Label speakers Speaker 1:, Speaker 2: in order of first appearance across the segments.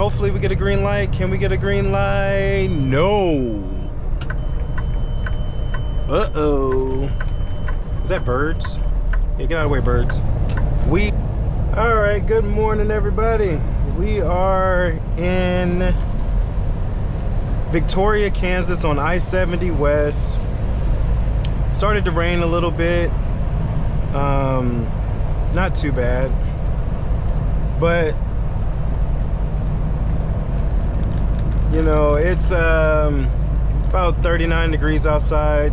Speaker 1: hopefully we get a green light. Can we get a green light? No. Uh-oh. Is that birds? Yeah, get out of the way, birds. All right, good morning, everybody. We are in Victoria, Kansas on I-70 West. Started to rain a little bit. Not too bad. But, you know, it's about 39 degrees outside.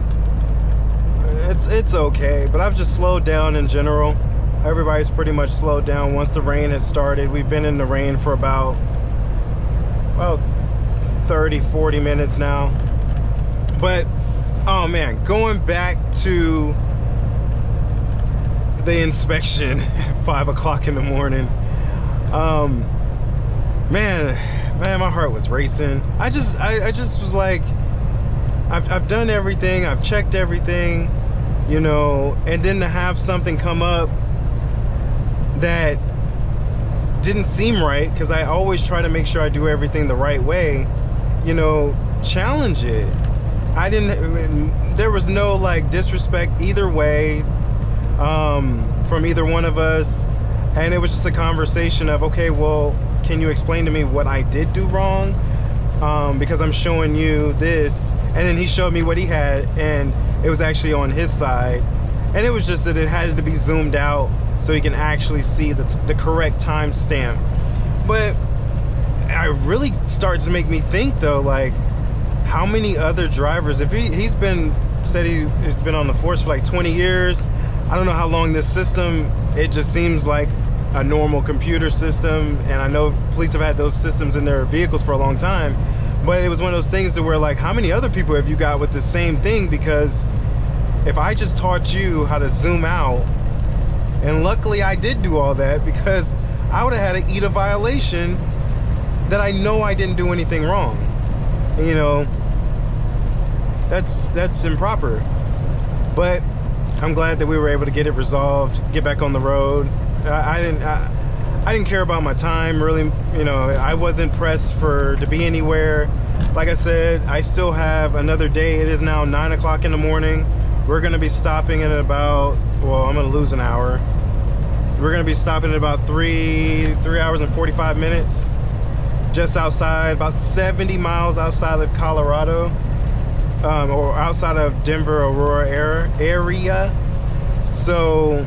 Speaker 1: It's okay, but I've just slowed down in general. Everybody's pretty much slowed down once the rain has started. We've been in the rain for about 30-40 minutes now. But oh man, going back to the inspection at 5 o'clock in the morning, man, my heart was racing. I just was like, I've done everything, I've checked everything, you know, and then to have something come up that didn't seem right, because I always try to make sure I do everything the right way, you know, challenge it. There was no like disrespect either way from either one of us, and it was just a conversation of, okay, well, can you explain to me what I did do wrong? Because I'm showing you this, and then he showed me what he had, and it was actually on his side, and it was just that it had to be zoomed out so you can actually see the correct timestamp. But it really starts to make me think though, like, how many other drivers, if he's been on the force for like 20 years, I don't know how long this system, it just seems like a normal computer system, and I know police have had those systems in their vehicles for a long time, but it was one of those things to where, like, how many other people have you got with the same thing? Because if I just taught you how to zoom out, and luckily I did do all that, because I would have had to eat a violation that I know I didn't do anything wrong. You know, that's improper. But I'm glad that we were able to get it resolved, get back on the road. I didn't care about my time, really. You know, I wasn't pressed to be anywhere. Like I said, I still have another day. It is now 9 o'clock in the morning. We're gonna be stopping in about, well, I'm gonna lose an hour. We're gonna be stopping in about 3 hours and 45 minutes, just outside, about 70 miles outside of Colorado, or outside of Denver, Aurora area. So,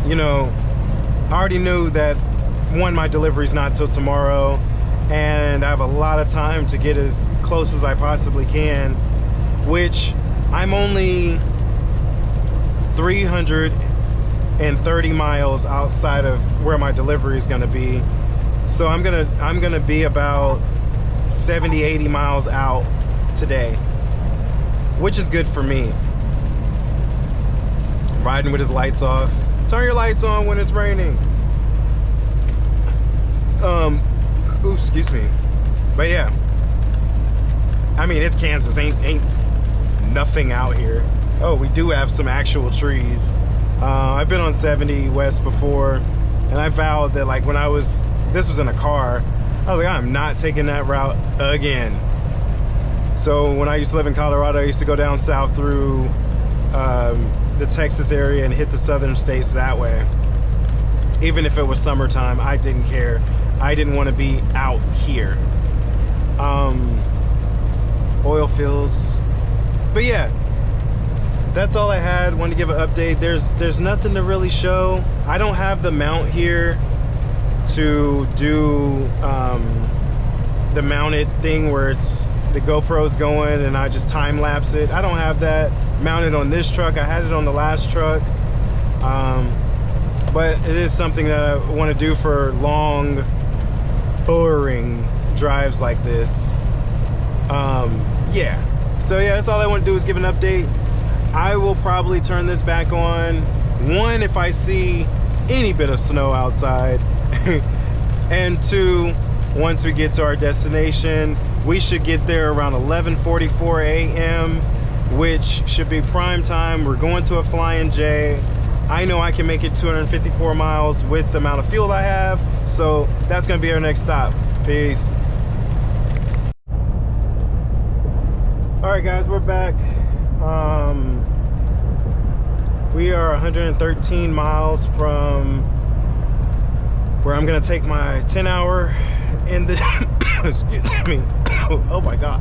Speaker 1: you know, I already knew that, one, my delivery's not till tomorrow, and I have a lot of time to get as close as I possibly can, which I'm only 330 miles outside of where my delivery is gonna be. So I'm gonna be about 70-80 miles out today, which is good for me. Riding with his lights off. Turn your lights on when it's raining. Ooh, excuse me. But yeah, I mean, it's Kansas. Ain't nothing out here. Oh, we do have some actual trees. I've been on 70 West before, and I vowed that, like, when this was in a car, I was like, I'm not taking that route again. So when I used to live in Colorado, I used to go down south through the Texas area and hit the southern states that way. Even if it was summertime, I didn't care. I didn't want to be out here. Oil fields. But yeah, that's all I had. Wanted to give an update. There's nothing to really show. I don't have the mount here to do the mounted thing where it's the GoPro's going and I just time lapse it. I don't have that mounted on this truck. I had it on the last truck, but it is something that I want to do for long, boring drives like this. Yeah, so yeah, that's all I want to do is give an update. I will probably turn this back on, one, if I see any bit of snow outside, and two, once we get to our destination. We should get there around 11:44 a.m., which should be prime time. We're going to a Flying J. I know I can make it 254 miles with the amount of fuel I have, so that's gonna be our next stop. Peace. All right, guys, we're back. We are 113 miles from where I'm gonna take my 10-hour in the excuse me. Oh my God.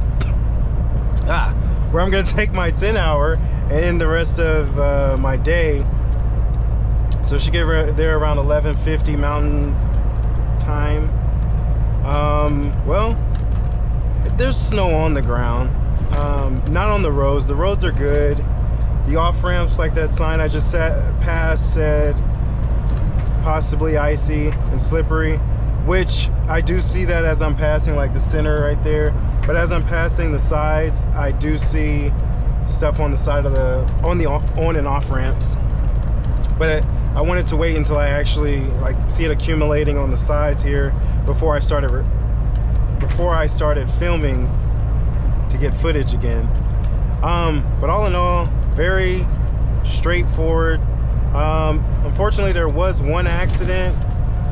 Speaker 1: Where I'm gonna take my 10-hour and end the rest of my day. So she get there around 11:50 Mountain Time. Well, there's snow on the ground, not on the roads. The roads are good. The off ramps, like that sign I just passed, said possibly icy and slippery, which I do see that as I'm passing, like the center right there. But as I'm passing the sides, I do see stuff on the side of the on and off ramps. But I wanted to wait until I actually like see it accumulating on the sides here before I started filming to get footage again. But all in all, very straightforward. Unfortunately, there was one accident.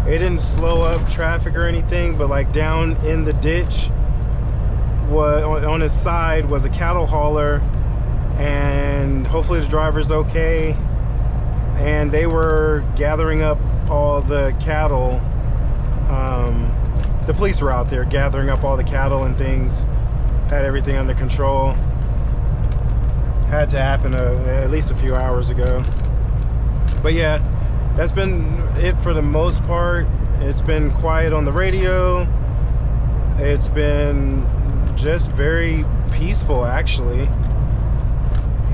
Speaker 1: It didn't slow up traffic or anything, but like down in the ditch on his side was a cattle hauler, and hopefully the driver's okay. And they were gathering up all the cattle. The police were out there gathering up all the cattle and things, had everything under control. Had to happen at least a few hours ago. But yeah, that's been it for the most part. It's been quiet on the radio. It's been just very peaceful, actually.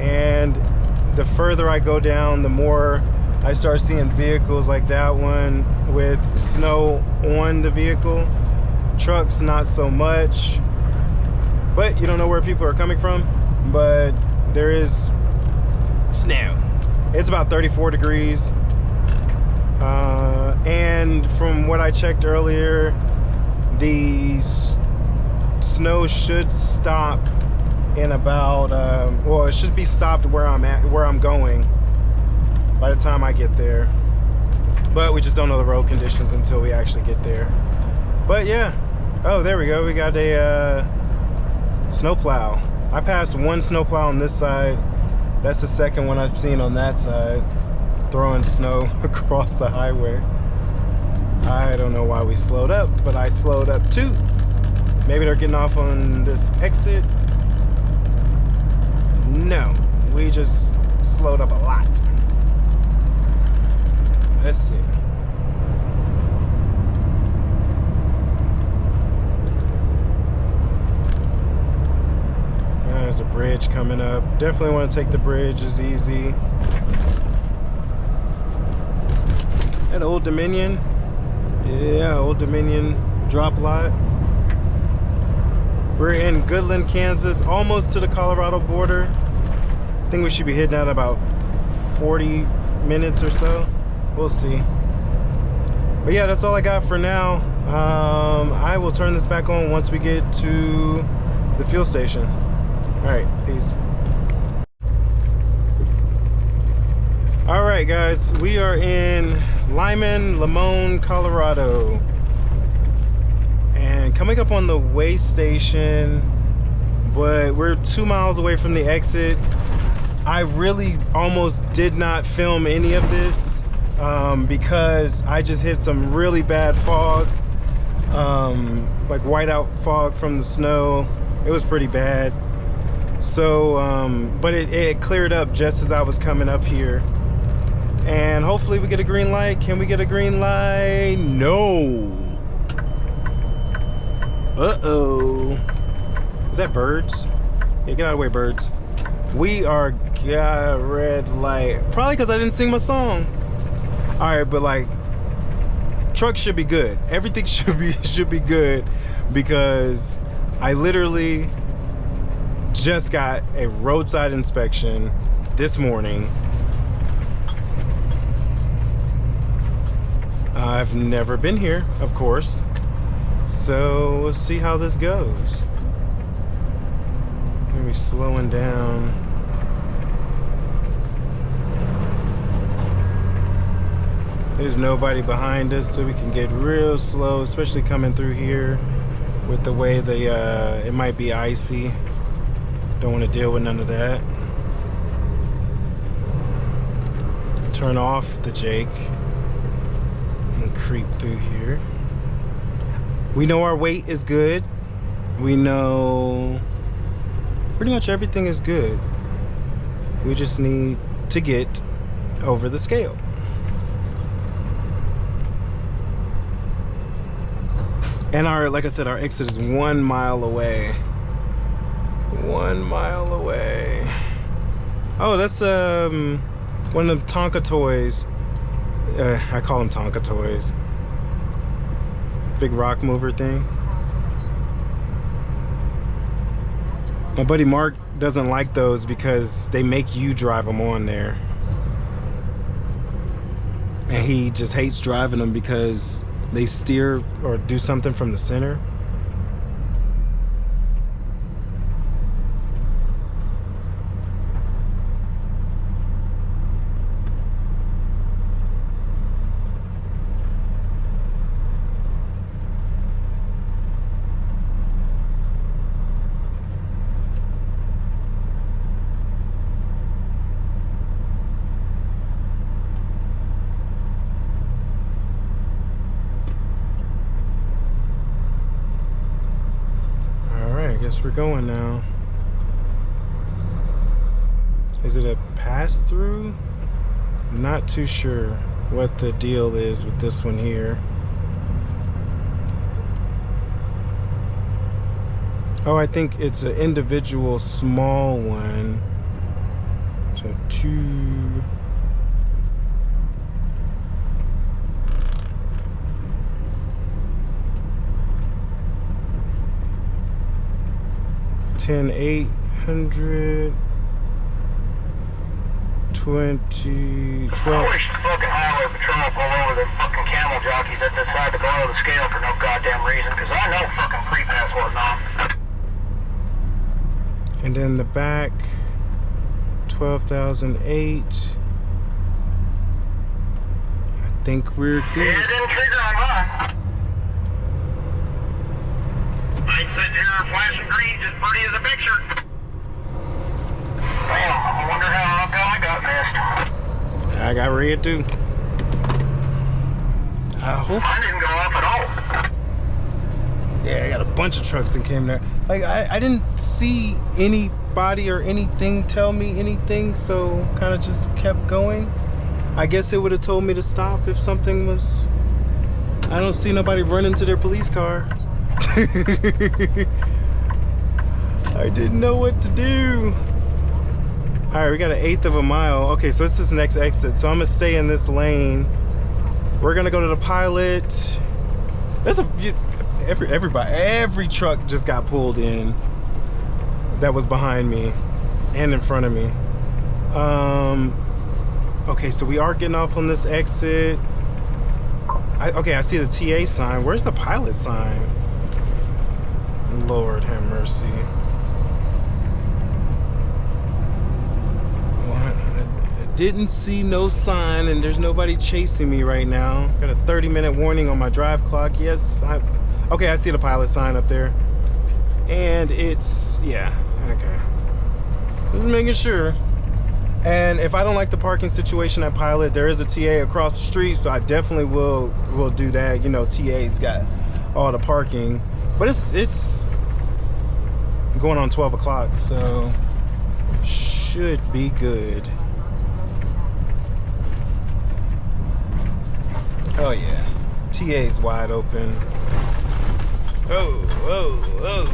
Speaker 1: And the further I go down, the more I start seeing vehicles like that one with snow on the vehicle. Trucks, not so much. But you don't know where people are coming from. But there is snow. It's about 34 degrees. And from what I checked earlier, the snow should stop in about, well, it should be stopped where I'm going by the time I get there. But we just don't know the road conditions until we actually get there. But yeah, oh, there we go. We got a snowplow. I passed one snowplow on this side. That's the second one I've seen on that side, throwing snow across the highway. I don't know why we slowed up, but I slowed up too. Maybe they're getting off on this exit. No, we just slowed up a lot. Let's see. There's a bridge coming up. Definitely want to take the bridge. It's easy. At Old Dominion. Yeah, Old Dominion drop lot. We're in Goodland, Kansas, almost to the Colorado border. I think we should be hitting at about 40 minutes or so. We'll see. But yeah, that's all I got for now. I will turn this back on once we get to the fuel station. All right, peace. All right, guys, we are in Lyman, Limon, Colorado. And coming up on the way station, but we're 2 miles away from the exit. I really almost did not film any of this because I just hit some really bad fog, like whiteout fog from the snow. It was pretty bad. So, but it cleared up just as I was coming up here. And hopefully we get a green light. Can we get a green light? No. Uh-oh. Is that birds? Yeah, get out of the way, birds. We are got red light. Probably because I didn't sing my song. All right, but like, truck should be good. Everything should be good because I literally just got a roadside inspection this morning. I've never been here, of course. So we'll see how this goes. Maybe slowing down. There's nobody behind us, so we can get real slow, especially coming through here with the way it might be icy. Don't want to deal with none of that. Turn off the Jake and creep through here. We know our weight is good. We know pretty much everything is good. We just need to get over the scale. And like I said, our exit is 1 mile away. 1 mile away. Oh, that's one of them Tonka toys. I call them Tonka toys. Big rock mover thing. My buddy Mark doesn't like those because they make you drive them on there. And he just hates driving them because they steer or do something from the center. I guess we're going now. Is it a pass through? Not too sure what the deal is with this one here. Oh, I think it's an individual small one. So 2. $10, 800, 20, 12.
Speaker 2: I wish the fucking highway patrol pull over them fucking camel jockeys that decide to blow the scale for no goddamn reason, because I know fucking free pass wasn't on.
Speaker 1: And then the back, 12,008. I think we're good.
Speaker 2: Yeah, it didn't trigger on mine. I'd sit here flashing greens as pretty as a picture. Damn, I wonder how I got missed.
Speaker 1: I got red too. I hope.
Speaker 2: Mine didn't go off at all.
Speaker 1: Yeah, I got a bunch of trucks that came there. Like, I didn't see anybody or anything tell me anything, so kind of just kept going. I guess it would have told me to stop if something was... I don't see nobody running to their police car. I didn't know what to do. All right, we got 1/8 of a mile. Okay, so it's this next exit. So I'm gonna stay in this lane. We're gonna go to the Pilot. There's every truck just got pulled in that was behind me and in front of me. Okay, so we are getting off on this exit. Okay, I see the TA sign. Where's the Pilot sign? Lord have mercy. I didn't see no sign, and there's nobody chasing me right now. Got a 30-minute warning on my drive clock. Yes, okay, I see the Pilot sign up there. And it's, yeah, okay. Just making sure. And if I don't like the parking situation at Pilot, there is a TA across the street, so I definitely will do that. You know, TA's got all the parking. But it's going on 12 o'clock, so should be good. Oh yeah, TA's wide open. Oh, oh, oh.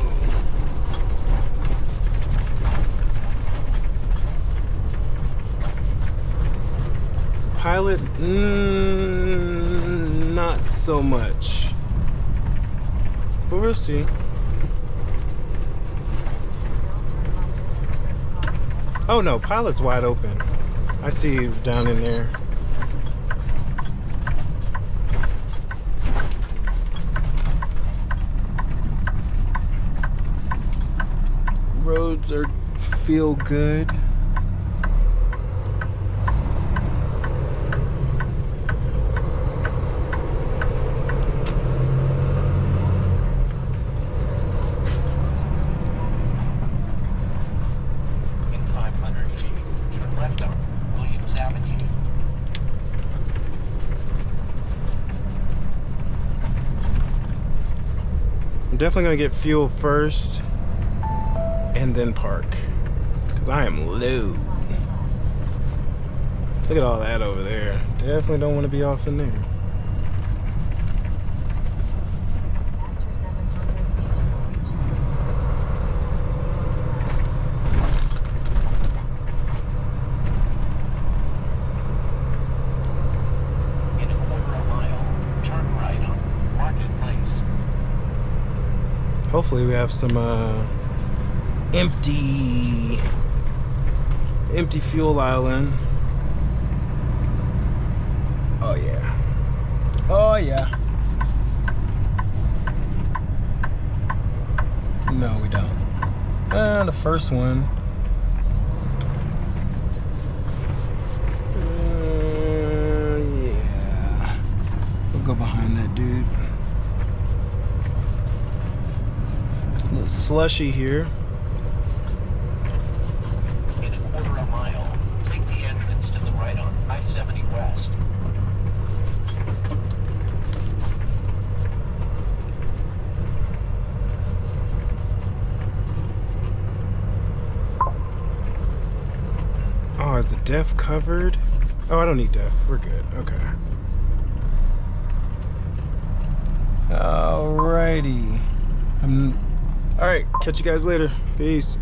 Speaker 1: Pilot, not so much. But we'll see. Oh no, Pilot's wide open. I see you down in there. Roads feel good. I'm definitely gonna get fuel first and then park, because I am low. Look at all that over there. Definitely don't want to be off in there.
Speaker 3: In a quarter of a mile, turn right on Marketplace.
Speaker 1: Hopefully we have some empty fuel island. Oh yeah. Oh yeah. No, we don't. The first one. Yeah. We'll go behind that dude. A little slushy here.
Speaker 3: In a quarter of a mile, take the entrance to the right on I-70 West.
Speaker 1: Oh, is the def covered? Oh, I don't need def. We're good. Okay. Alrighty. Alright, catch you guys later. Peace.